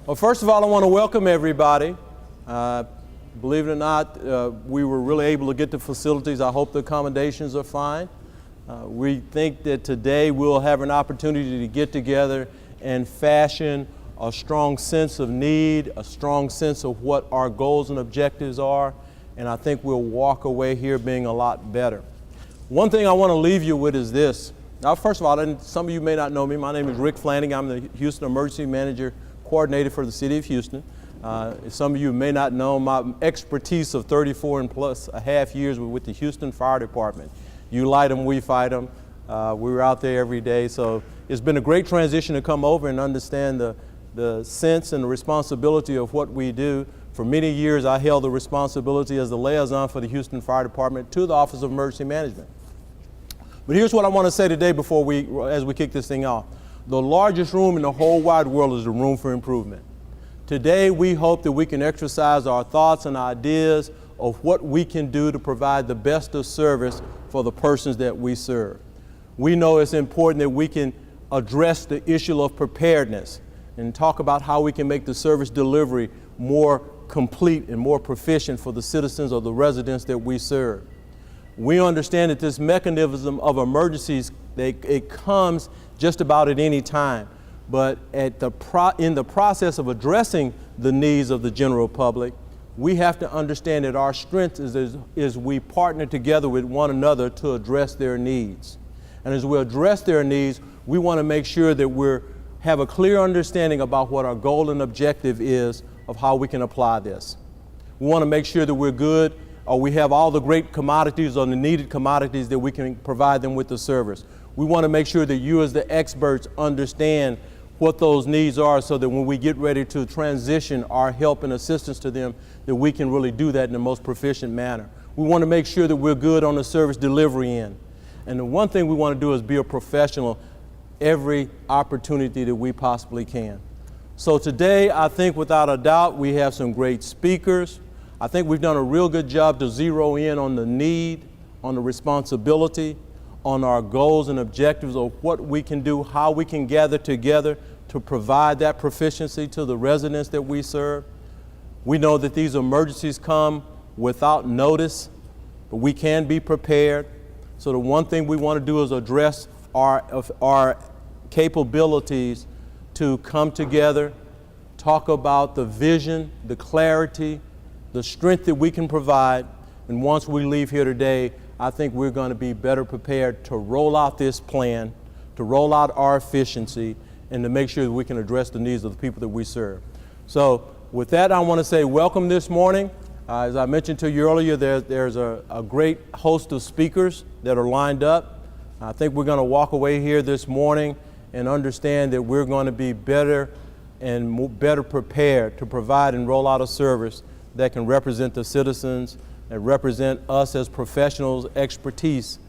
Well, first of all, I want to welcome everybody. Believe it or not, we were really able to get the facilities. I hope the accommodations are fine. We think that today we'll have an opportunity to get together and fashion a strong sense of need, a strong sense of what our goals and objectives are, and I think we'll walk away here being a lot better. One thing I want to leave you with is this. Now, first of all, and some of you may not know me, my name is Rick Flanagan. I'm the Houston Emergency Manager Coordinator for the City of Houston. Some of you may not know my expertise of 34 and plus a half years with the Houston Fire Department. You light them, we fight them. We were out there every day, so it's been a great transition to come over and understand the sense and the responsibility of what we do. For many years, I held the responsibility as the liaison for the Houston Fire Department to the Office of Emergency Management. But here's what I want to say today as we kick this thing off. The largest room in the whole wide world is the room for improvement. Today, we hope that we can exercise our thoughts and ideas of what we can do to provide the best of service for the persons that we serve. We know it's important that we can address the issue of preparedness and talk about how we can make the service delivery more complete and more proficient for the citizens or the residents that we serve. We understand that this mechanism of emergencies, it comes just about at any time. But in the process of addressing the needs of the general public, we have to understand that our strength is we partner together with one another to address their needs. And as we address their needs, we want to make sure that we have a clear understanding about what our goal and objective is of how we can apply this. We want to make sure that we're good, or we have all the great commodities or the needed commodities that we can provide them with the service. We want to make sure that you as the experts understand what those needs are so that when we get ready to transition our help and assistance to them, that we can really do that in the most proficient manner. We want to make sure that we're good on the service delivery end. And the one thing we want to do is be a professional every opportunity that we possibly can. So today, I think without a doubt, we have some great speakers. I think we've done a real good job to zero in on the need, on the responsibility, on our goals and objectives of what we can do, how we can gather together to provide that proficiency to the residents that we serve. We know that these emergencies come without notice, but we can be prepared. So the one thing we want to do is address our capabilities to come together, talk about the vision, the clarity, the strength that we can provide. And once we leave here today, I think we're going to be better prepared to roll out this plan, to roll out our efficiency, and to make sure that we can address the needs of the people that we serve. So with that, I want to say welcome this morning. As I mentioned to you earlier, there's a great host of speakers that are lined up. I think we're going to walk away here this morning and understand that we're going to be better and better prepared to provide and roll out a service that can represent the citizens and represent us as professionals, expertise,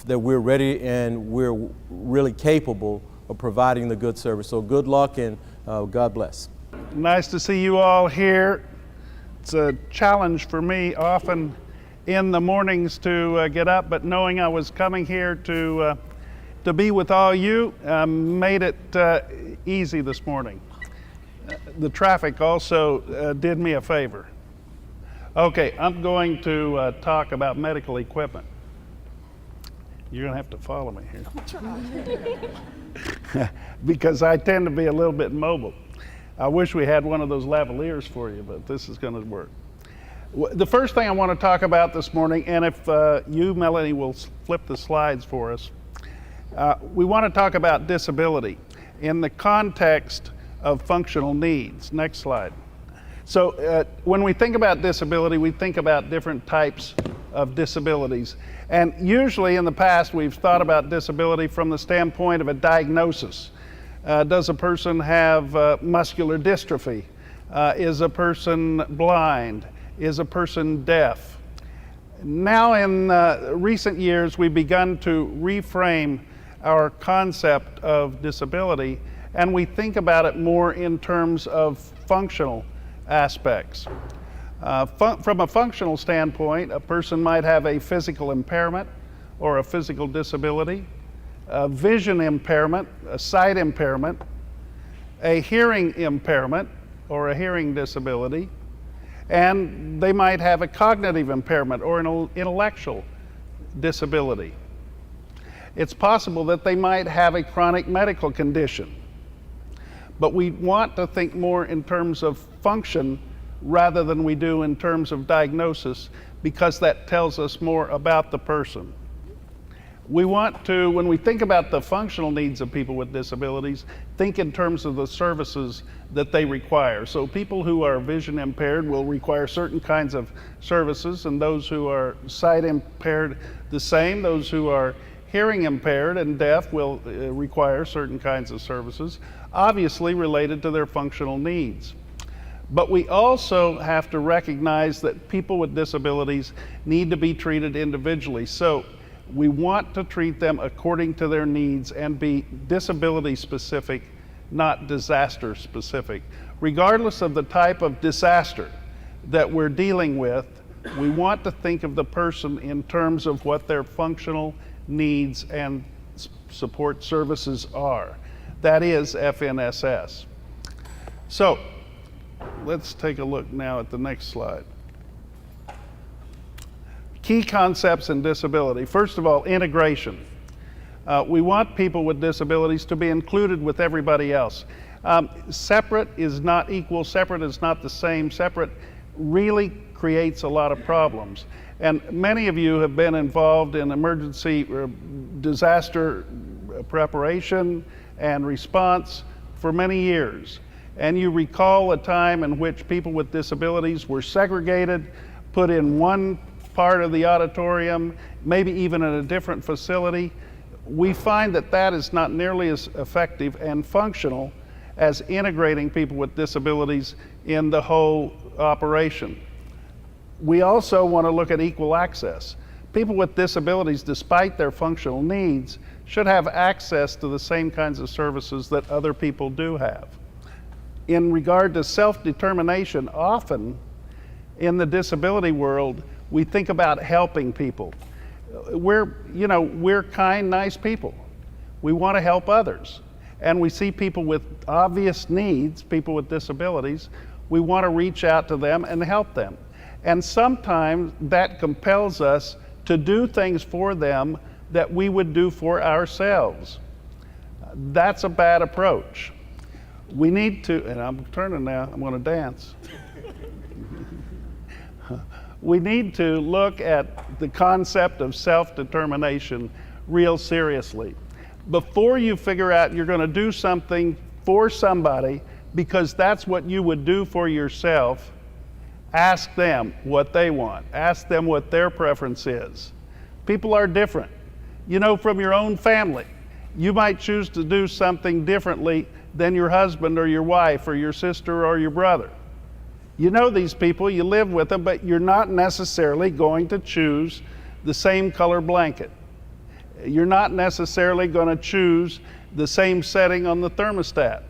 that we're ready and we're really capable of providing the good service. So good luck and God bless. Nice to see you all here. It's a challenge for me often in the mornings to get up, but knowing I was coming here to be with all you made it easy this morning. The traffic also did me a favor. Okay, I'm going to talk about medical equipment. You're going to have to follow me here. Because I tend to be a little bit mobile. I wish we had one of those lavaliers for you, but this is going to work. The first thing I want to talk about this morning, and if you, Melanie, will flip the slides for us, we want to talk about disability in the context of functional needs. Next slide. So when we think about disability, we think about different types of disabilities. And usually in the past, we've thought about disability from the standpoint of a diagnosis. Does a person have muscular dystrophy? Is a person blind? Is a person deaf? Now in recent years, we've begun to reframe our concept of disability, and we think about it more in terms of functional aspects. From a functional standpoint, a person might have a physical impairment or a physical disability, a vision impairment, a sight impairment, a hearing impairment, or a hearing disability, and they might have a cognitive impairment or an intellectual disability. It's possible that they might have a chronic medical condition. But we want to think more in terms of function rather than we do in terms of diagnosis, because that tells us more about the person. We want to, when we think about the functional needs of people with disabilities, think in terms of the services that they require. So people who are vision impaired will require certain kinds of services, and those who are sight impaired the same. Those who are hearing impaired and deaf will require certain kinds of services, obviously related to their functional needs. But we also have to recognize that people with disabilities need to be treated individually. So we want to treat them according to their needs and be disability specific, not disaster specific. Regardless of the type of disaster that we're dealing with, we want to think of the person in terms of what their functional needs and support services are. That is FNSS. So let's take a look now at the next slide. Key concepts in disability. First of all, integration. We want people with disabilities to be included with everybody else. Separate is not equal, separate is not the same. Separate really creates a lot of problems. And many of you have been involved in emergency disaster preparation and response for many years. And you recall a time in which people with disabilities were segregated, put in one part of the auditorium, maybe even in a different facility. We find that that is not nearly as effective and functional as integrating people with disabilities in the whole operation. We also want to look at equal access. People with disabilities, despite their functional needs, should have access to the same kinds of services that other people do have. In regard to self-determination, often in the disability world, we think about helping people. We're kind, nice people. We want to help others. And we see people with obvious needs, people with disabilities, we want to reach out to them and help them. And sometimes that compels us to do things for them that we would do for ourselves. That's a bad approach. We need to, and I'm turning now, I'm going to dance. We need to look at the concept of self-determination real seriously. Before you figure out you're going to do something for somebody because that's what you would do for yourself, ask them what they want. Ask them what their preference is. People are different. From your own family, you might choose to do something differently than your husband or your wife or your sister or your brother. You know these people, you live with them, but you're not necessarily going to choose the same color blanket. You're not necessarily going to choose the same setting on the thermostat.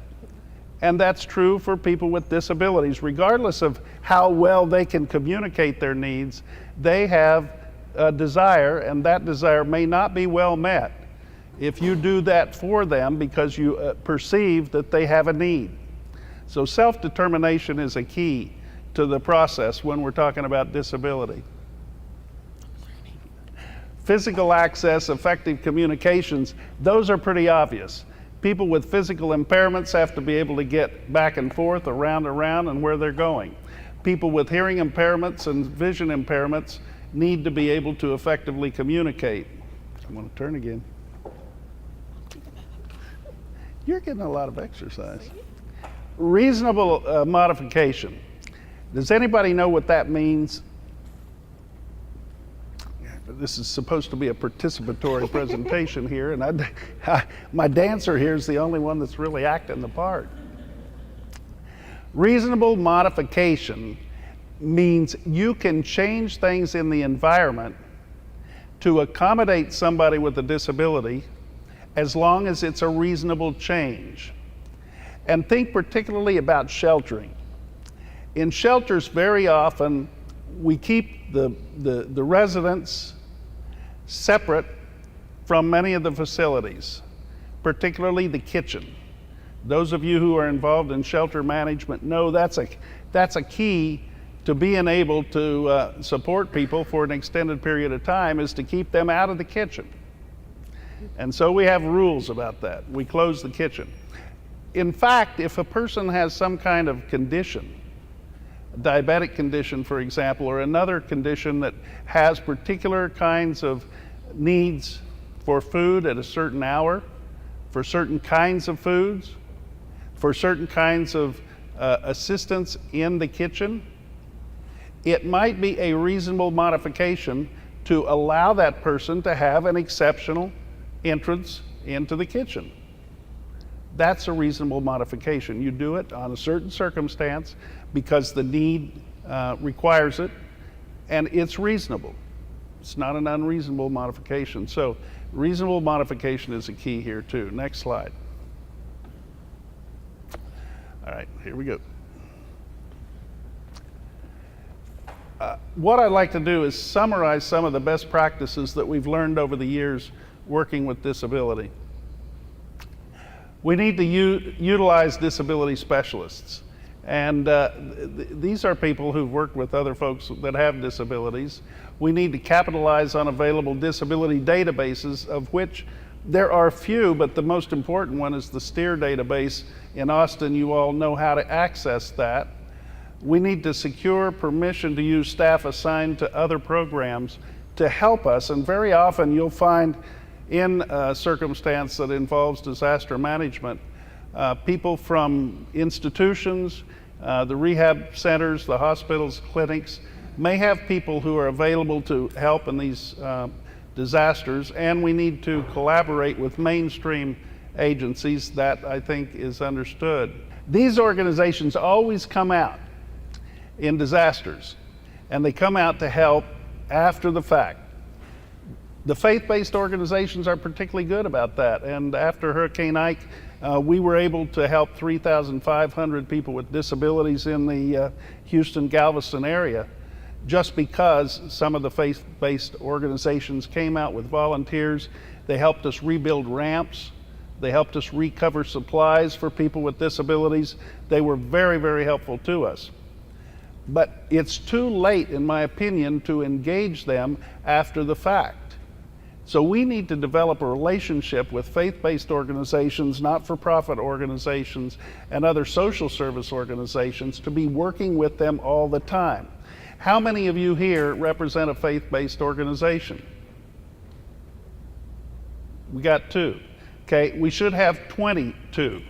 And that's true for people with disabilities. Regardless of how well they can communicate their needs, they have a desire, and that desire may not be well met if you do that for them because you perceive that they have a need. So self-determination is a key to the process when we're talking about disability. Physical access, effective communications, those are pretty obvious. People with physical impairments have to be able to get back and forth, around, and where they're going. People with hearing impairments and vision impairments need to be able to effectively communicate. I'm going to turn again. You're getting a lot of exercise. Reasonable modification. Does anybody know what that means? This is supposed to be a participatory presentation here, and my dancer here is the only one that's really acting the part. Reasonable modification means you can change things in the environment to accommodate somebody with a disability as long as it's a reasonable change. And think particularly about sheltering. In shelters, very often, we keep the residents separate from many of the facilities, particularly the kitchen. Those of you who are involved in shelter management know that's a key to being able to support people for an extended period of time, is to keep them out of the kitchen. And so we have rules about that. We close the kitchen. In fact, if a person has some kind of condition, diabetic condition, for example, or another condition that has particular kinds of needs for food at a certain hour, for certain kinds of foods, for certain kinds of assistance in the kitchen, it might be a reasonable modification to allow that person to have an exceptional entrance into the kitchen. That's a reasonable modification. You do it on a certain circumstance because the need requires it, and it's reasonable. It's not an unreasonable modification. So reasonable modification is a key here too. Next slide. All right, here we go. What I'd like to do is summarize some of the best practices that we've learned over the years working with disability. We need to utilize disability specialists. And these are people who've worked with other folks that have disabilities. We need to capitalize on available disability databases, of which there are few, but the most important one is the TIRR database in Austin. You all know how to access that. We need to secure permission to use staff assigned to other programs to help us, and very often you'll find in a circumstance that involves disaster management, people from institutions, the rehab centers, the hospitals, clinics, may have people who are available to help in these disasters, and we need to collaborate with mainstream agencies. That, I think, is understood. These organizations always come out in disasters, and they come out to help after the fact. The faith-based organizations are particularly good about that, and after Hurricane Ike, we were able to help 3,500 people with disabilities in the Houston-Galveston area, just because some of the faith-based organizations came out with volunteers. They helped us rebuild ramps. They helped us recover supplies for people with disabilities. They were very, very helpful to us. But it's too late, in my opinion, to engage them after the fact. So we need to develop a relationship with faith-based organizations, not-for-profit organizations, and other social service organizations to be working with them all the time. How many of you here represent a faith-based organization? We got 2. Okay, we should have 22.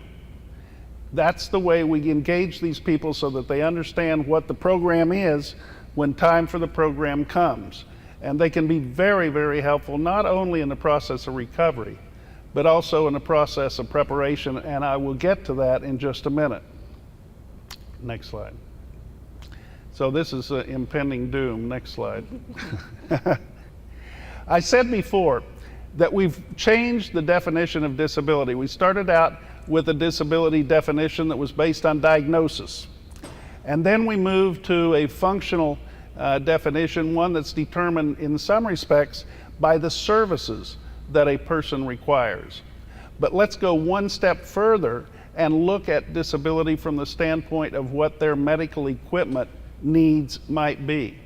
That's the way we engage these people, so that they understand what the program is when time for the program comes. And they can be very, very helpful, not only in the process of recovery, but also in the process of preparation, and I will get to that in just a minute. Next slide. So this is impending doom. Next slide. I said before that we've changed the definition of disability. We started out with a disability definition that was based on diagnosis. And then we moved to a functional definition, one that's determined in some respects by the services that a person requires. But let's go one step further and look at disability from the standpoint of what their medical equipment needs might be.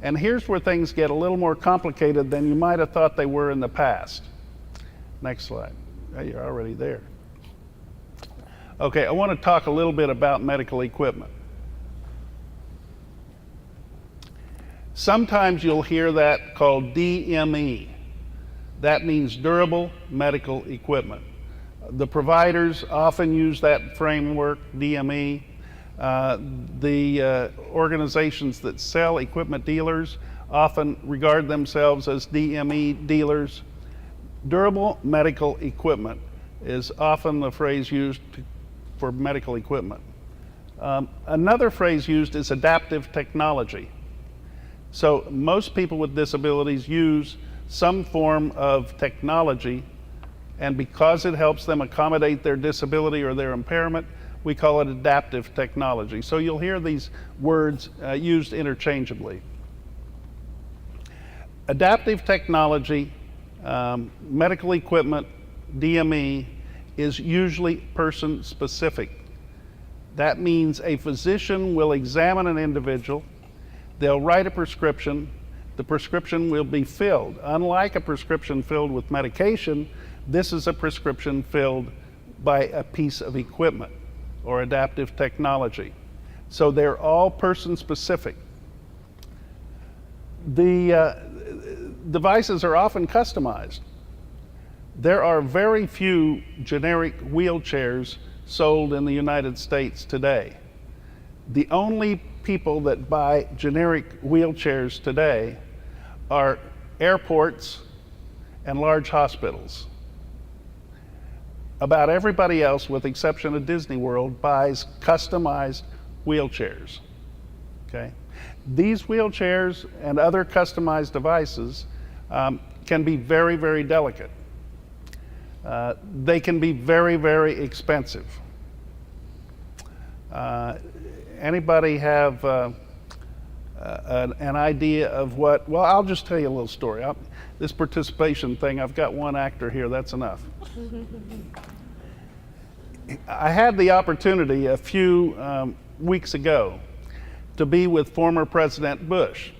And here's where things get a little more complicated than you might have thought they were in the past. Next slide. Oh, you're already there. Okay, I want to talk a little bit about medical equipment. Sometimes you'll hear that called DME. That means durable medical equipment. The providers often use that framework, DME. The organizations that sell equipment, dealers, often regard themselves as DME dealers. Durable medical equipment is often the phrase used for medical equipment. Another phrase used is adaptive technology. So most people with disabilities use some form of technology, and because it helps them accommodate their disability or their impairment, we call it adaptive technology. So you'll hear these words used interchangeably. Adaptive technology, medical equipment, DME, is usually person specific. That means a physician will examine an individual, they'll write a prescription, the prescription will be filled. Unlike a prescription filled with medication, this is a prescription filled by a piece of equipment or adaptive technology. So they're all person specific. The devices are often customized. There are very few generic wheelchairs sold in the United States today. The only people that buy generic wheelchairs today are airports and large hospitals. About everybody else, with the exception of Disney World, buys customized wheelchairs. Okay? These wheelchairs and other customized devices can be very, very delicate. They can be very, very expensive. Anybody have an idea of what? Well, I'll just tell you a little story. This participation thing, I've got one actor here, that's enough. I had the opportunity a few weeks ago to be with former President Bush.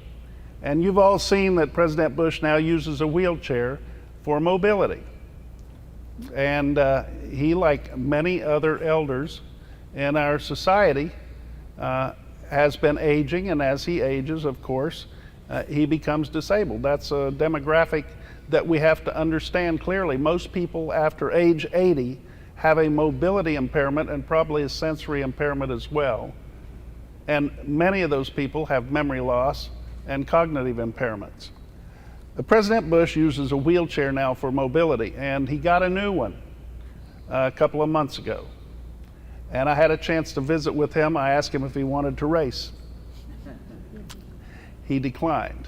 And you've all seen that President Bush now uses a wheelchair for mobility. And he, like many other elders in our society, has been aging, and as he ages, of course, he becomes disabled. That's a demographic that we have to understand clearly. Most people after age 80 have a mobility impairment and probably a sensory impairment as well. And many of those people have memory loss and cognitive impairments. President Bush uses a wheelchair now for mobility, and he got a new one a couple of months ago. And I had a chance to visit with him. I asked him if he wanted to race. He declined.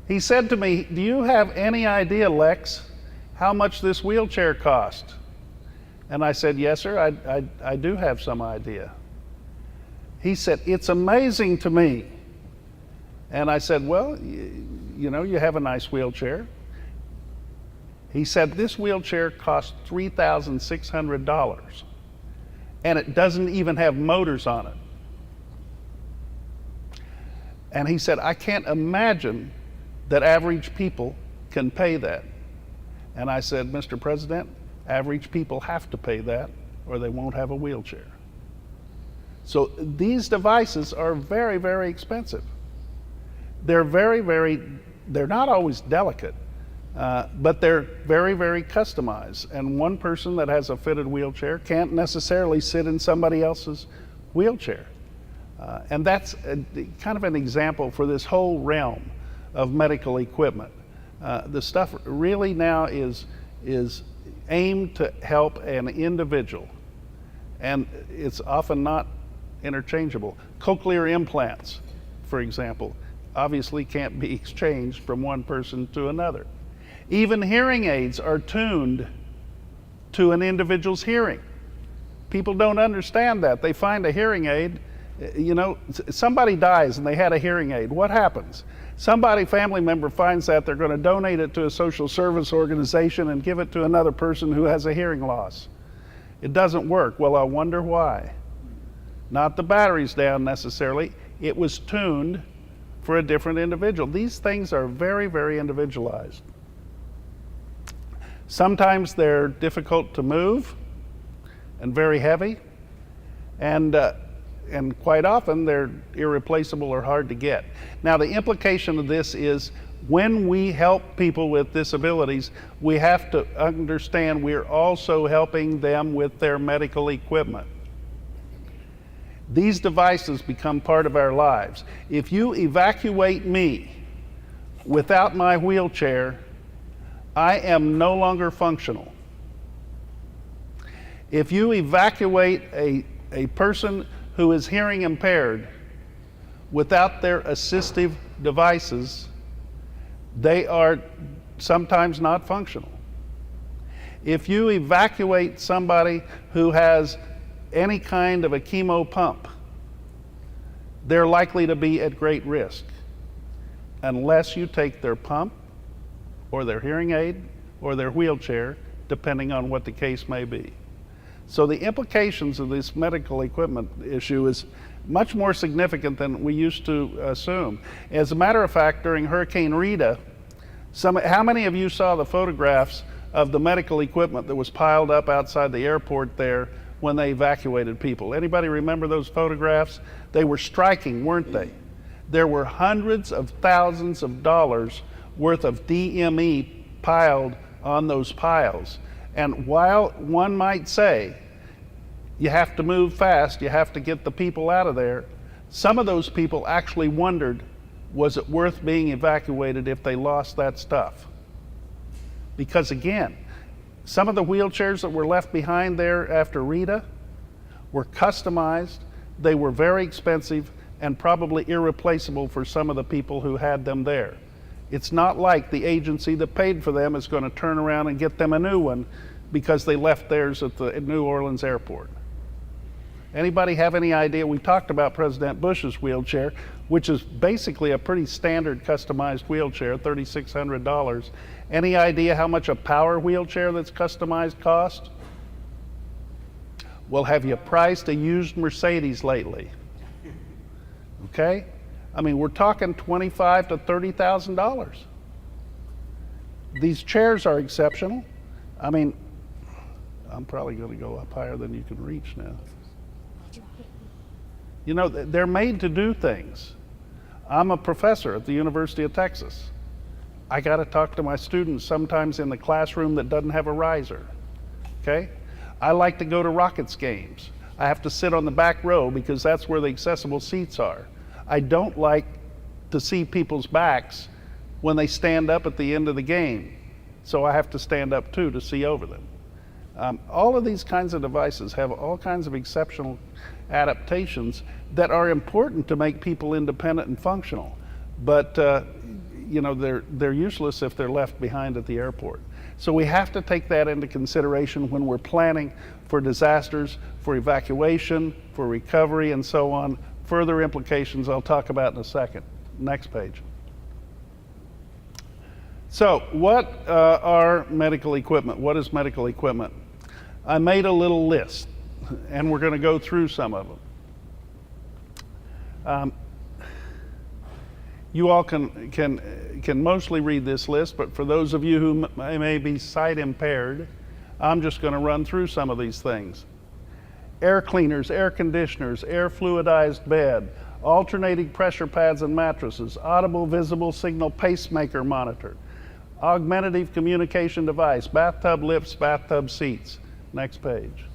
He said to me, "Do you have any idea, Lex, how much this wheelchair cost?" And I said, "Yes, sir, I do have some idea." He said, "It's amazing to me." And I said, "Well, you know, you have a nice wheelchair." He said, "This wheelchair costs $3,600, and it doesn't even have motors on it." And he said, "I can't imagine that average people can pay that." And I said, "Mr. President, average people have to pay that, or they won't have a wheelchair." So these devices are very, very expensive. They're they're not always delicate, but they're very, very customized. And one person that has a fitted wheelchair can't necessarily sit in somebody else's wheelchair. And that's kind of an example for this whole realm of medical equipment. The stuff really now is aimed to help an individual, and it's often not interchangeable. Cochlear implants, for example, obviously can't be exchanged from one person to another. Even hearing aids are tuned to an individual's hearing. People don't understand that. They find a hearing aid, you know, somebody dies and they had a hearing aid. What happens? Family member finds that, they're going to donate it to a social service organization and give it to another person who has a hearing loss. It doesn't work. Well, I wonder why. Not the batteries down necessarily. It was tuned for a different individual. These things are very, very individualized. Sometimes they're difficult to move and very heavy, and quite often they're irreplaceable or hard to get. Now, the implication of this is when we help people with disabilities, we have to understand we're also helping them with their medical equipment. These devices become part of our lives. If you evacuate me without my wheelchair, I am no longer functional. If you evacuate a person who is hearing impaired without their assistive devices, they are sometimes not functional. If you evacuate somebody who has any kind of a chemo pump, they're likely to be at great risk unless you take their pump or their hearing aid or their wheelchair depending on what the case may be. So the implications of this medical equipment issue is much more significant than we used to assume. As a matter of fact, during Hurricane Rita, how many of you saw the photographs of the medical equipment that was piled up outside the airport there when they evacuated people? Anybody remember those photographs? They were striking, weren't they? There were hundreds of thousands of dollars worth of DME piled on those piles. And while one might say, you have to move fast, you have to get the people out of there, some of those people actually wondered, was it worth being evacuated if they lost that stuff? Because again, some of the wheelchairs that were left behind there after Rita were customized, they were very expensive, and probably irreplaceable for some of the people who had them there. It's not like the agency that paid for them is going to turn around and get them a new one because they left theirs at the New Orleans airport. Anybody have any idea? We talked about President Bush's wheelchair, which is basically a pretty standard customized wheelchair, $3,600. Any idea how much a power wheelchair that's customized cost? Well, have you priced a used Mercedes lately? Okay? I mean, we're talking $25,000 to $30,000. These chairs are exceptional. I mean, I'm probably going to go up higher than you can reach now. You know, they're made to do things. I'm a professor at the University of Texas. I got to talk to my students sometimes in the classroom that doesn't have a riser. Okay? I like to go to Rockets games. I have to sit on the back row because that's where the accessible seats are. I don't like to see people's backs when they stand up at the end of the game. So I have to stand up too to see over them. All of these kinds of devices have all kinds of exceptional adaptations that are important to make people independent and functional. But you know, they're useless if they're left behind at the airport. So we have to take that into consideration when we're planning for disasters, for evacuation, for recovery, and so on. Further implications I'll talk about in a second. Next page. So what are medical equipment? What is medical equipment? I made a little list, and we're going to go through some of them. You all can mostly read this list, but for those of you who may be sight impaired, I'm just going to run through some of these things. Air cleaners, air conditioners, air fluidized bed, alternating pressure pads and mattresses, audible visible signal pacemaker monitor, augmentative communication device, bathtub lifts, bathtub seats. Next page.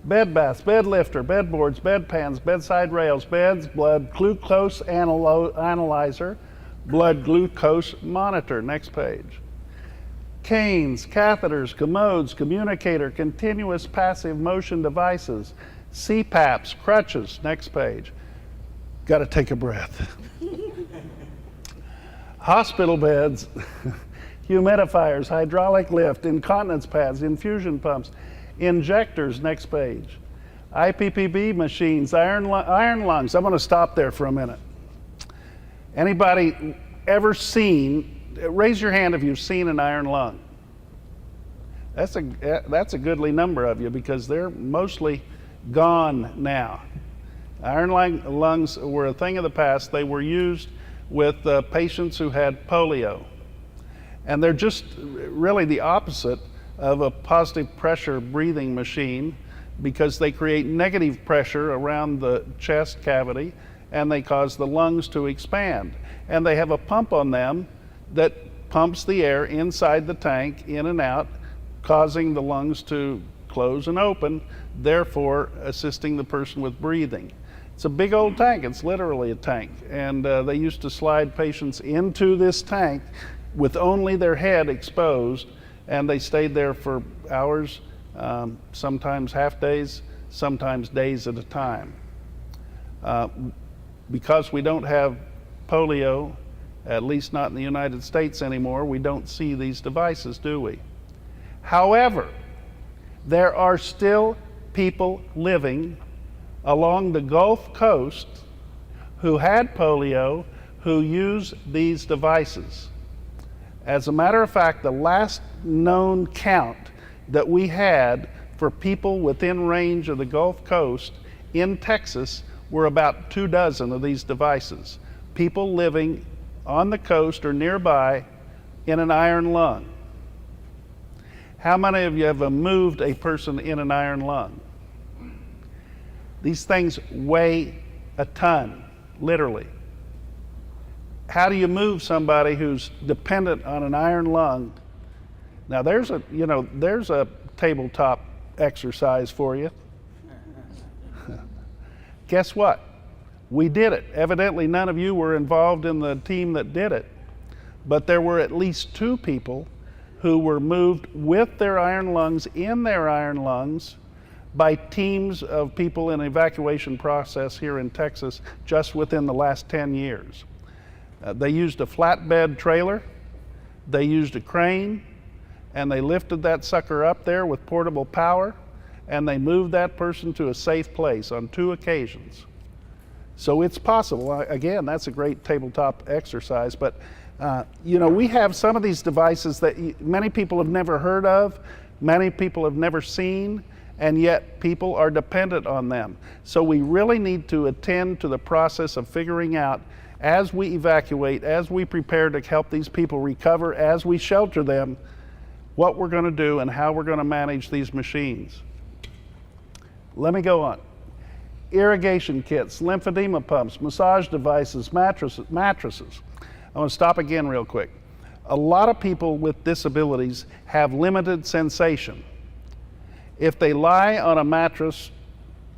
Bed baths, bed lifter, bed boards, bed pans, bedside rails, beds, blood glucose analyzer, blood glucose monitor. Next page. Canes, catheters, commodes, communicator, continuous passive motion devices, CPAPs, crutches. Next page. Got to take a breath. Hospital beds, humidifiers, hydraulic lift, incontinence pads, infusion pumps, injectors. Next page. IPPB machines, iron lungs. I'm going to stop there for a minute. Anybody ever seen, raise your hand if you've seen an iron lung. That's a goodly number of you because they're mostly gone now. Iron lungs were a thing of the past. They were used with patients who had polio. And they're just really the opposite of a positive pressure breathing machine because they create negative pressure around the chest cavity and they cause the lungs to expand. And they have a pump on them that pumps the air inside the tank in and out, causing the lungs to close and open, therefore assisting the person with breathing. It's a big old tank. It's literally a tank. And they used to slide patients into this tank with only their head exposed, and they stayed there for hours, sometimes half days, sometimes days at a time. Because we don't have polio, at least not in the United States anymore, we don't see these devices, do we? However, there are still people living along the Gulf Coast who had polio who use these devices. As a matter of fact, the last known count that we had for people within range of the Gulf Coast in Texas were about 24 of these devices. People living on the coast or nearby in an iron lung. How many of you have moved a person in an iron lung? These things weigh a ton, literally. How do you move somebody who's dependent on an iron lung? Now there's a tabletop exercise for you. Guess what? We did it. Evidently none of you were involved in the team that did it, but there were at least 2 people who were moved with their iron lungs, in their iron lungs, by teams of people in the evacuation process here in Texas just within the last 10 years. They used a flatbed trailer, they used a crane, and they lifted that sucker up there with portable power, and they moved that person to a safe place on 2 occasions. So it's possible. Again, that's a great tabletop exercise, but we have some of these devices that many people have never heard of, many people have never seen, and yet people are dependent on them. So we really need to attend to the process of figuring out, as we evacuate, as we prepare to help these people recover, as we shelter them, what we're going to do and how we're going to manage these machines. Let me go on. Irrigation kits, lymphedema pumps, massage devices, mattresses. I want to stop again real quick. A lot of people with disabilities have limited sensation. If they lie on a mattress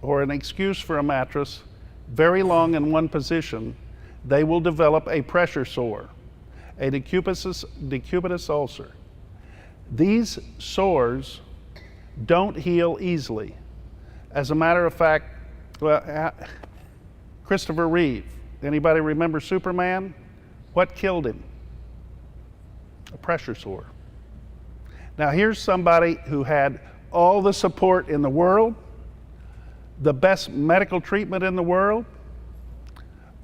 or an excuse for a mattress very long in one position, they will develop a pressure sore, a decubitus ulcer. These sores don't heal easily. As a matter of fact, Christopher Reeve, anybody remember Superman? What killed him? A pressure sore. Now here's somebody who had all the support in the world, the best medical treatment in the world,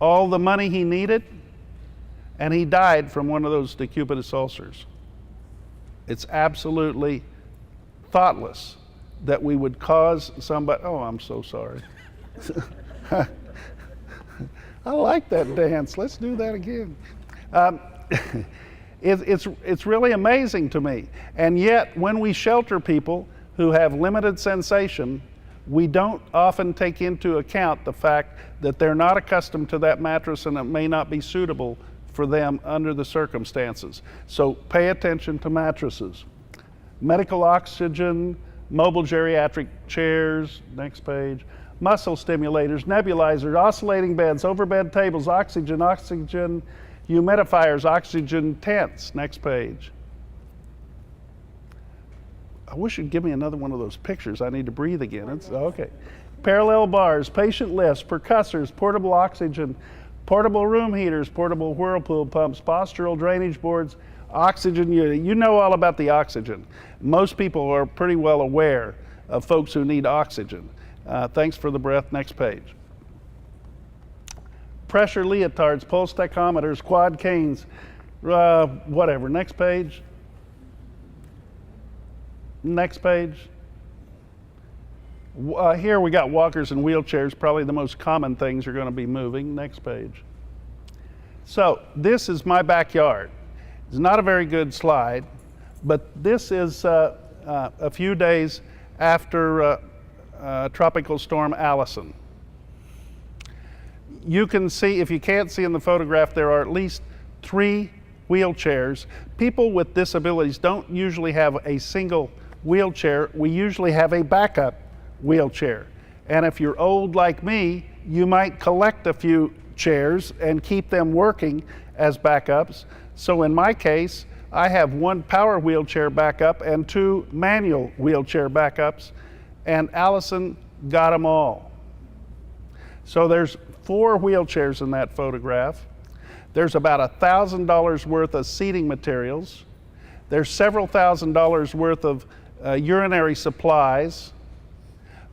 all the money he needed, and he died from one of those decubitus ulcers. It's absolutely thoughtless that we would cause somebody, oh, I'm so sorry. I like that dance. Let's do that again. It's really amazing to me. And yet, when we shelter people who have limited sensation, we don't often take into account the fact that they're not accustomed to that mattress and it may not be suitable for them under the circumstances. So pay attention to mattresses. Medical oxygen, mobile geriatric chairs, next page, muscle stimulators, nebulizers, oscillating beds, overbed tables, oxygen, humidifiers, oxygen tents, next page. I wish you'd give me another one of those pictures. I need to breathe again. Okay. Parallel bars, patient lifts, percussors, portable oxygen, portable room heaters, portable whirlpool pumps, postural drainage boards, oxygen unit. You know all about the oxygen. Most people are pretty well aware of folks who need oxygen. Thanks for the breath. Next page. Pressure leotards, pulse tachometers, quad canes, whatever. Next page. Next page. Here we got walkers and wheelchairs. Probably the most common things are going to be moving. Next page. So this is my backyard. It's not a very good slide, but this is a few days after Tropical Storm Allison. You can see, if you can't see in the photograph, there are at least 3 wheelchairs. People with disabilities don't usually have a single wheelchair. We usually have a backup wheelchair. And if you're old like me, you might collect a few chairs and keep them working as backups. So in my case, I have 1 power wheelchair backup and 2 manual wheelchair backups, and Allison got them all. So there's 4 wheelchairs in that photograph. There's about $1,000 worth of seating materials. There's several $1,000s worth of urinary supplies.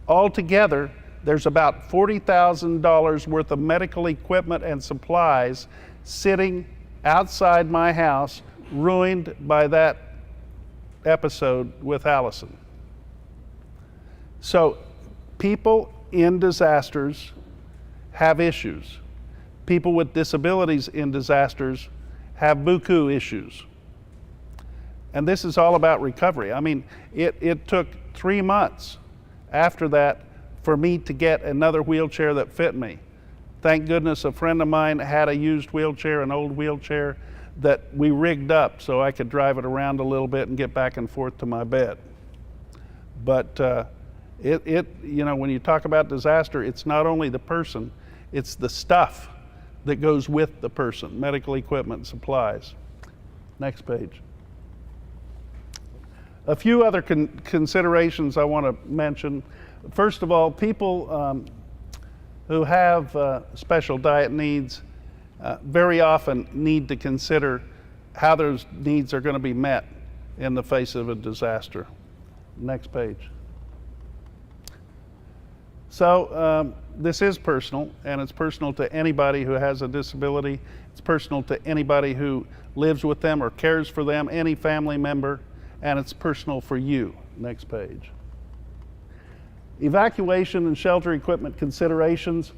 Altogether, there's about $40,000 worth of medical equipment and supplies sitting outside my house ruined by that episode with Allison. So people in disasters have issues. People with disabilities in disasters have buku issues. And this is all about recovery. I mean, it took 3 months after that for me to get another wheelchair that fit me. Thank goodness a friend of mine had a used wheelchair, an old wheelchair, that we rigged up so I could drive it around a little bit and get back and forth to my bed. But you know, when you talk about disaster, it's not only the person, it's the stuff that goes with the person, medical equipment, supplies. Next page. A few other considerations I want to mention. First of all, people who have special diet needs very often need to consider how those needs are going to be met in the face of a disaster. Next page. So this is personal, and it's personal to anybody who has a disability. It's personal to anybody who lives with them or cares for them, any family member, and it's personal for you. Next page. Evacuation and shelter equipment considerations.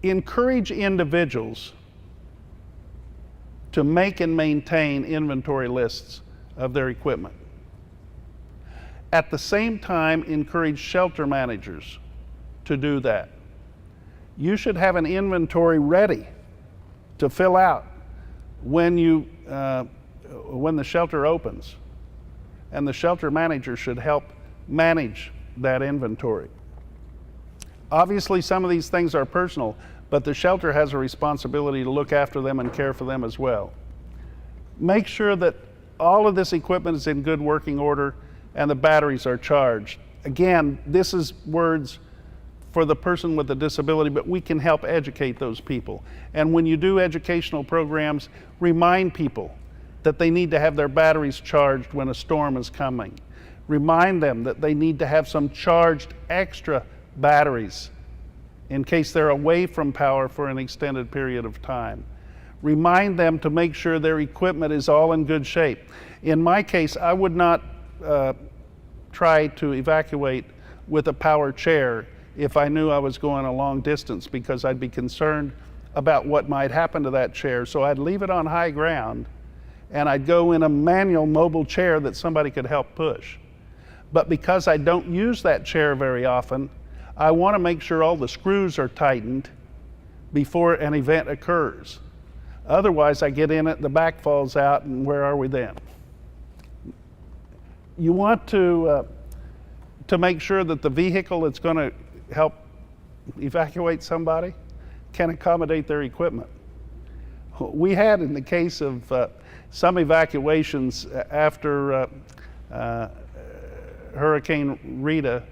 Encourage individuals to make and maintain inventory lists of their equipment. At the same time, encourage shelter managers to do that. You should have an inventory ready to fill out when the shelter opens, and the shelter manager should help manage that inventory. Obviously, some of these things are personal, but the shelter has a responsibility to look after them and care for them as well. Make sure that all of this equipment is in good working order and the batteries are charged. Again, this is words for the person with a disability, but we can help educate those people. And when you do educational programs, remind people that they need to have their batteries charged when a storm is coming. Remind them that they need to have some charged extra batteries in case they're away from power for an extended period of time. Remind them to make sure their equipment is all in good shape. In my case, I would not try to evacuate with a power chair if I knew I was going a long distance, because I'd be concerned about what might happen to that chair. So I'd leave it on high ground and I'd go in a manual mobile chair that somebody could help push. But because I don't use that chair very often, I want to make sure all the screws are tightened before an event occurs. Otherwise, I get in it, the back falls out, and where are we then? You want to make sure that the vehicle that's going to help evacuate somebody can accommodate their equipment. We had, in the case of some evacuations after Hurricane Rita,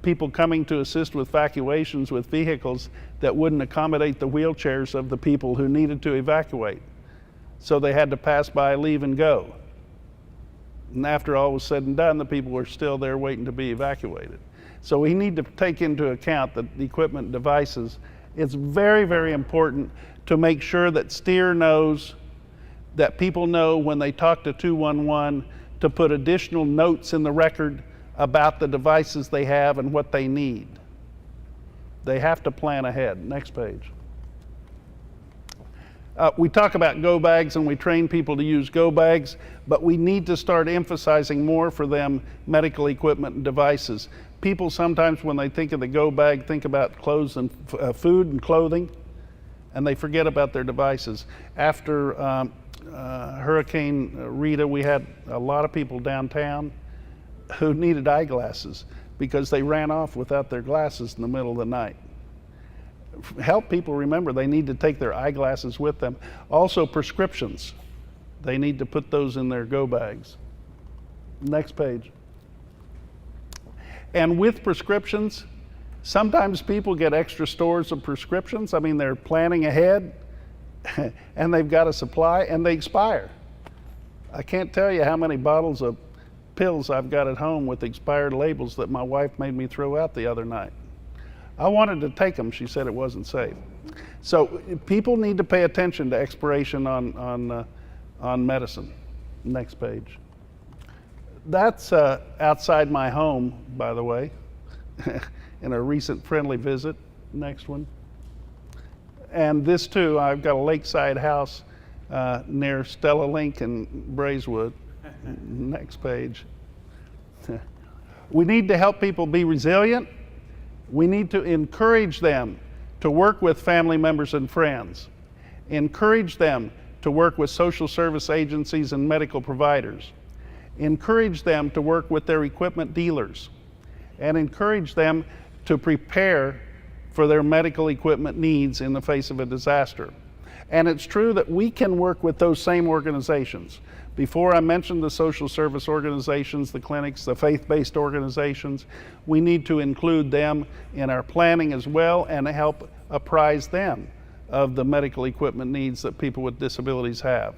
people coming to assist with evacuations with vehicles that wouldn't accommodate the wheelchairs of the people who needed to evacuate. So they had to pass by, leave, and go. And after all was said and done, the people were still there waiting to be evacuated. So we need to take into account the equipment devices. It's very, very important to make sure that STIR knows, that people know when they talk to 211 to put additional notes in the record about the devices they have and what they need. They have to plan ahead. Next page. We talk about go bags and we train people to use go bags, but we need to start emphasizing more for them medical equipment and devices. People sometimes, when they think of the go bag, think about clothes and food and clothing, and they forget about their devices. After Hurricane Rita, we had a lot of people downtown who needed eyeglasses because they ran off without their glasses in the middle of the night. Help people remember they need to take their eyeglasses with them. Also, prescriptions. They need to put those in their go bags. Next page. And with prescriptions, sometimes people get extra stores of prescriptions. I mean, they're planning ahead and they've got a supply and they expire. I can't tell you how many bottles of pills I've got at home with expired labels that my wife made me throw out the other night. I wanted to take them. She said it wasn't safe. So people need to pay attention to expiration on on medicine. Next page. That's outside my home, by the way, in a recent friendly visit. Next one. And this too, I've got a lakeside house near Stella Link in Braeswood. Next page. We need to help people be resilient. We need to encourage them to work with family members and friends. Encourage them to work with social service agencies and medical providers. Encourage them to work with their equipment dealers. And encourage them to prepare for their medical equipment needs in the face of a disaster. And it's true that we can work with those same organizations. Before I mentioned the social service organizations, the clinics, the faith-based organizations, we need to include them in our planning as well and help apprise them of the medical equipment needs that people with disabilities have.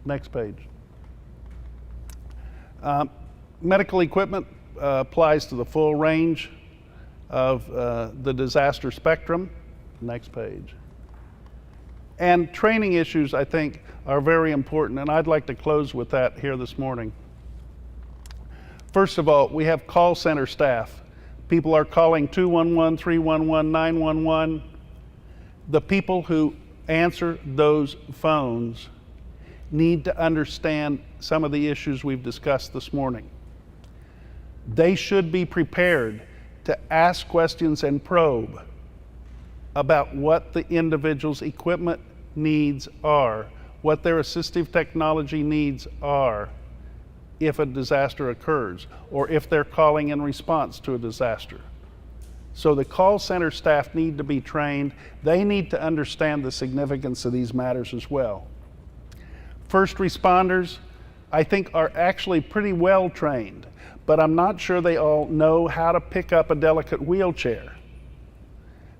Next page. Medical equipment applies to the full range of the disaster spectrum. Next page. And training issues, I think, are very important, and I'd like to close with that here this morning. First of all, we have call center staff. People are calling 211, 311, 911. The people who answer those phones need to understand some of the issues we've discussed this morning. They should be prepared to ask questions and probe about what the individual's equipment needs are, what their assistive technology needs are if a disaster occurs, or if they're calling in response to a disaster. So the call center staff need to be trained. They need to understand the significance of these matters as well. First responders, I think, are actually pretty well trained, but I'm not sure they all know how to pick up a delicate wheelchair.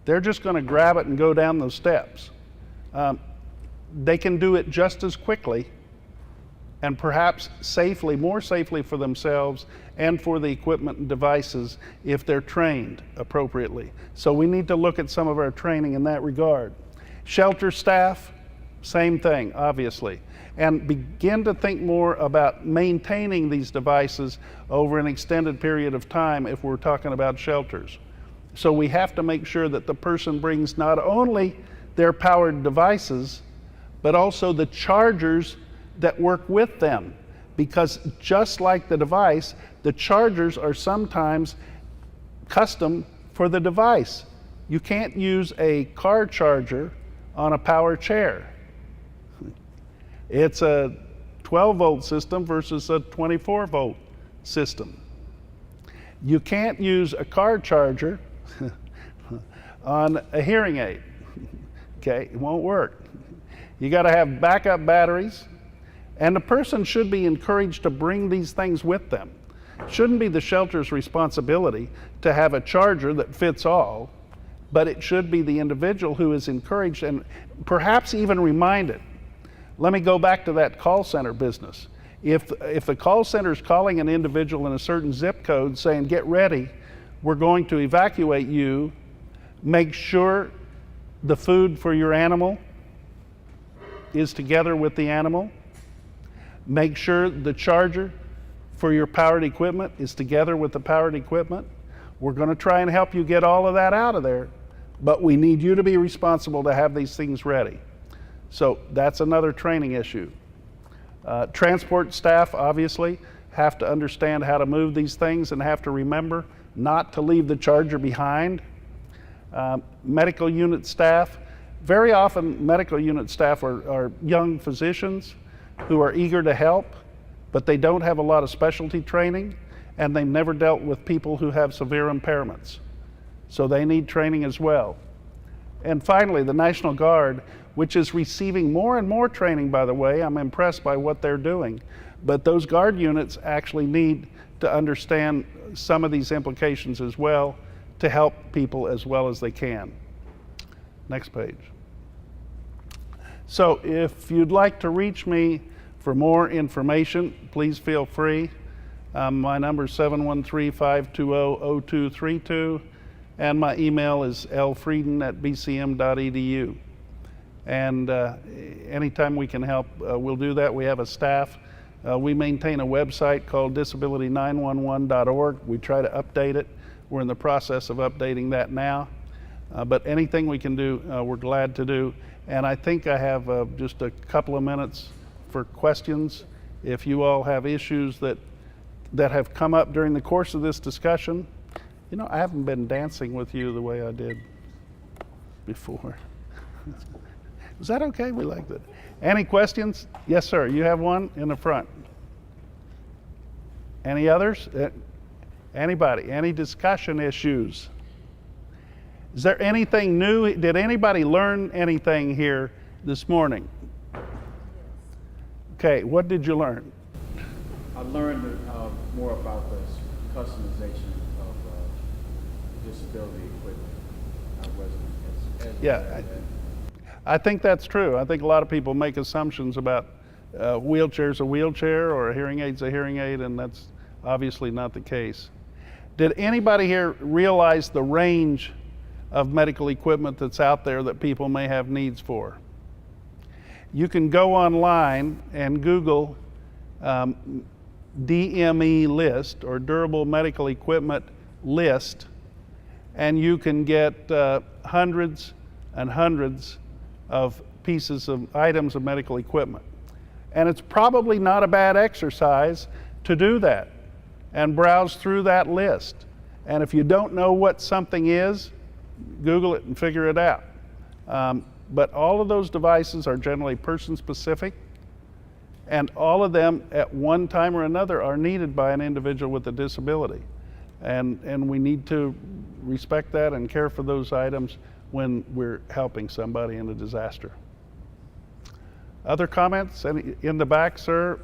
They're just going to grab it and go down those steps. They can do it just as quickly and perhaps safely, more safely for themselves and for the equipment and devices if they're trained appropriately. So we need to look at some of our training in that regard. Shelter staff, same thing, obviously. And begin to think more about maintaining these devices over an extended period of time if we're talking about shelters. So we have to make sure that the person brings not only their powered devices, but also the chargers that work with them. Because just like the device, the chargers are sometimes custom for the device. You can't use a car charger on a power chair. It's a 12-volt system versus a 24-volt system. You can't use a car charger on a hearing aid. Okay, it won't work. You got to have backup batteries, and the person should be encouraged to bring these things with them. It shouldn't be the shelter's responsibility to have a charger that fits all, but it should be the individual who is encouraged and perhaps even reminded. Let me go back to that call center business. If the call center is calling an individual in a certain zip code saying, get ready, we're going to evacuate you, make sure the food for your animal is together with the animal, make sure the charger for your powered equipment is together with the powered equipment. We're going to try and help you get all of that out of there, but we need you to be responsible to have these things ready. So that's another training issue. Transport staff, obviously, have to understand how to move these things and have to remember not to leave the charger behind. Medical unit staff, very often medical unit staff are young physicians who are eager to help, but they don't have a lot of specialty training, and they've never dealt with people who have severe impairments. So they need training as well. And finally, the National Guard, which is receiving more and more training, by the way. I'm impressed by what they're doing. But those Guard units actually need to understand some of these implications as well to help people as well as they can. Next page. So if you'd like to reach me for more information, please feel free. My number is 713-520-0232, and my email is lfrieden@bcm.edu. And anytime we can help, we'll do that. We have a staff. We maintain a website called disability911.org. We try to update it. We're in the process of updating that now. But anything we can do, we're glad to do. And I think I have just a couple of minutes for questions. If you all have issues that have come up during the course of this discussion. You know, I haven't been dancing with you the way I did before. Is that okay? We like that. Any questions? Yes, sir. You have one in the front. Any others? Anybody? Any discussion issues? Is there anything new? Did anybody learn anything here this morning? Okay, what did you learn? I learned more about the customization of disability equipment. I wasn't as Yeah, I think that's true. I think a lot of people make assumptions about wheelchair's a wheelchair or a hearing aid's a hearing aid, and that's obviously not the case. Did anybody here realize the range of medical equipment that's out there that people may have needs for? You can go online and Google DME list, or durable medical equipment list, and you can get hundreds and hundreds of pieces of items of medical equipment. And it's probably not a bad exercise to do that and browse through that list. And if you don't know what something is, Google it and figure it out. But all of those devices are generally person specific, and all of them at one time or another are needed by an individual with a disability. And we need to respect that and care for those items when we're helping somebody in a disaster. Other comments? Any, in the back, sir?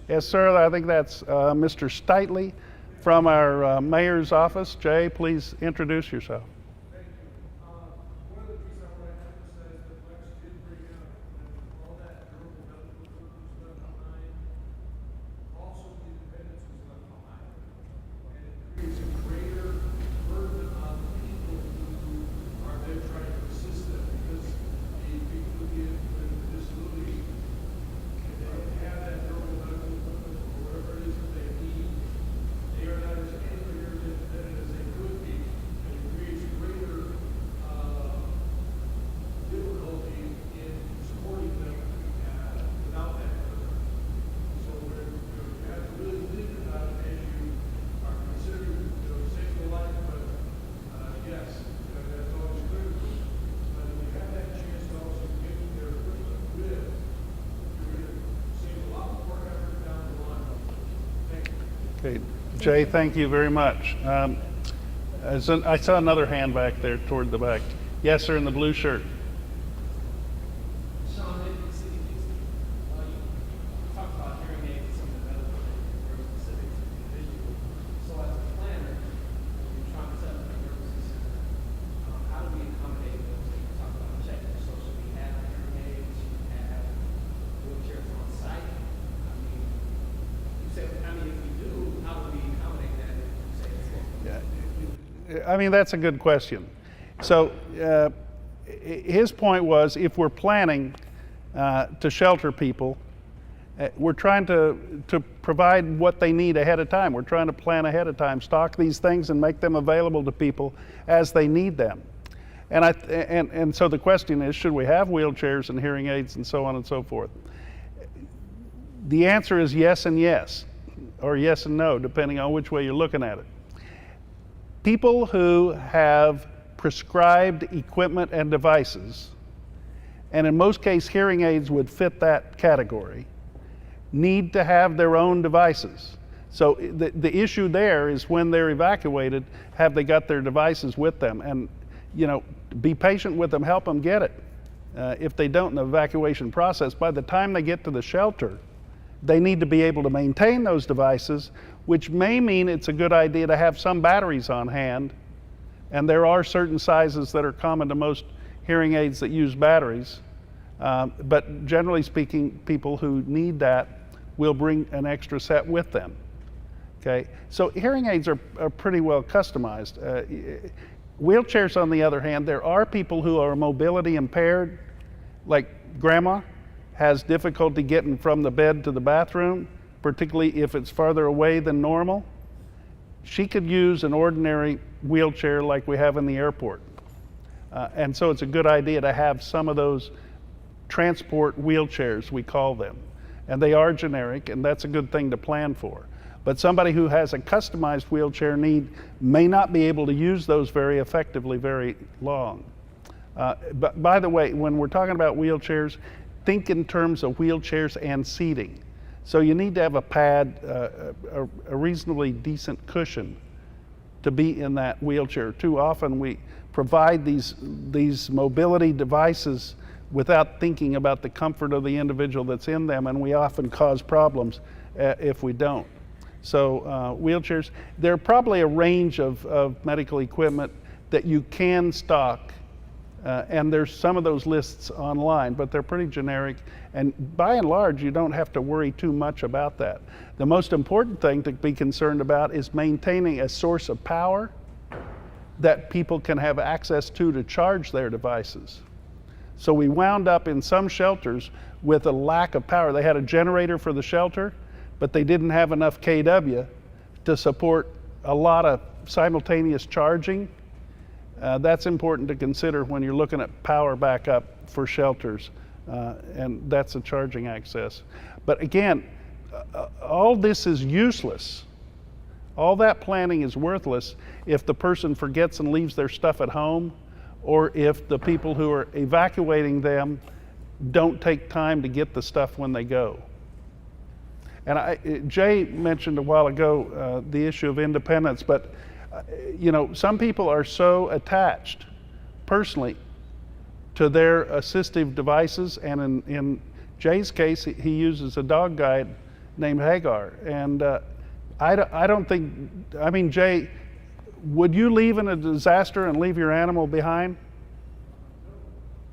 Yes, sir. I think that's Mr. Steitley from our mayor's office. Jay, please introduce yourself. Thank you. One of the things I want to emphasize that Lex did bring out, and all that durable medical equipment was left behind, also the independence was left behind. And it creates a greater burden on the people who are there trying to assist them, because the people with disability, if they don't have that durable medical equipment or whatever it is that they need, they are not as anywhere as independent as they could be, and it creates greater difficulty in supporting them without that burden. So you have to really think about it as you are considering, saving a life, but yes, that's always critical. But if you have that chance to also get their equipment with, you're going to save a lot more effort down the line. Thank you. Okay, Jay, thank you very much. I saw another hand back there toward the back. Yes, sir, in the blue shirt. Sean, in City Houston, you talked about hearing aids and some of the medical things very specific to the individual. So as a planner, when you're trying to set up an emergency center, how do we accommodate those things? You talked about checking. So should we have hearing aids? Should we have wheelchairs on site? You said, if we do, how do we accommodate that? You say it's I mean, that's a good question. So his point was, if we're planning to shelter people, we're trying to provide what they need ahead of time. We're trying to plan ahead of time, stock these things and make them available to people as they need them. And so the question is, should we have wheelchairs and hearing aids and so on and so forth? The answer is yes and yes, or yes and no, depending on which way you're looking at it. People who have prescribed equipment and devices, and in most cases hearing aids would fit that category, need to have their own devices. So the issue there is when they're evacuated, have they got their devices with them? And be patient with them, help them get it. If they don't in the evacuation process, by the time they get to the shelter, they need to be able to maintain those devices, which may mean it's a good idea to have some batteries on hand. And there are certain sizes that are common to most hearing aids that use batteries. But generally speaking, people who need that will bring an extra set with them. Okay, so hearing aids are pretty well customized. Wheelchairs, on the other hand, there are people who are mobility impaired like grandma has difficulty getting from the bed to the bathroom, particularly if it's farther away than normal, she could use an ordinary wheelchair like we have in the airport. And so it's a good idea to have some of those transport wheelchairs, we call them. And they are generic, and that's a good thing to plan for. But somebody who has a customized wheelchair need may not be able to use those very effectively very long. But by the way, when we're talking about wheelchairs, think in terms of wheelchairs and seating. So you need to have a pad, a reasonably decent cushion to be in that wheelchair. Too often we provide these mobility devices without thinking about the comfort of the individual that's in them, and we often cause problems if we don't. So wheelchairs, there are probably a range of medical equipment that you can stock, and there's some of those lists online, but they're pretty generic, and by and large you don't have to worry too much about that. The most important thing to be concerned about is maintaining a source of power that people can have access to charge their devices. So we wound up in some shelters with a lack of power. They had a generator for the shelter, but they didn't have enough kW to support a lot of simultaneous charging. That's important to consider when you're looking at power backup for shelters, and that's a charging access. But again, all this is useless. All that planning is worthless if the person forgets and leaves their stuff at home, or if the people who are evacuating them don't take time to get the stuff when they go. And Jay mentioned a while ago the issue of independence, but you know, some people are so attached personally to their assistive devices, and in Jay's case, he uses a dog guide named Hagar. And I don't think, I mean, Jay, would you leave in a disaster and leave your animal behind?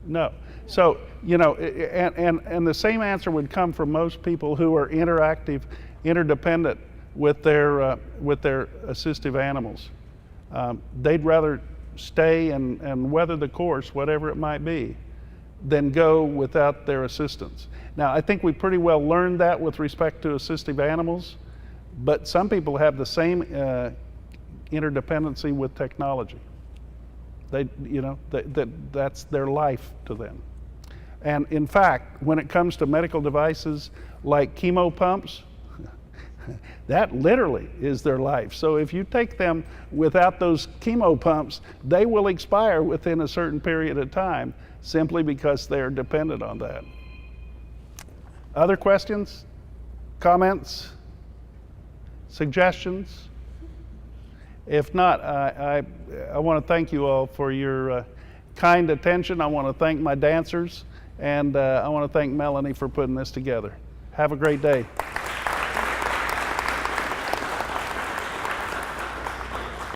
No. So, you know, and the same answer would come from most people who are interactive, interdependent with their assistive animals. They'd rather stay and weather the course, whatever it might be, than go without their assistance. Now, I think we pretty well learned that with respect to assistive animals, but some people have the same interdependency with technology. They, you know, that's their life to them. And in fact, when it comes to medical devices like chemo pumps, that literally is their life. So if you take them without those chemo pumps, they will expire within a certain period of time simply because they are dependent on that. Other questions, comments, suggestions? If not, I want to thank you all for your kind attention. I want to thank my dancers, and I want to thank Melanie for putting this together. Have a great day.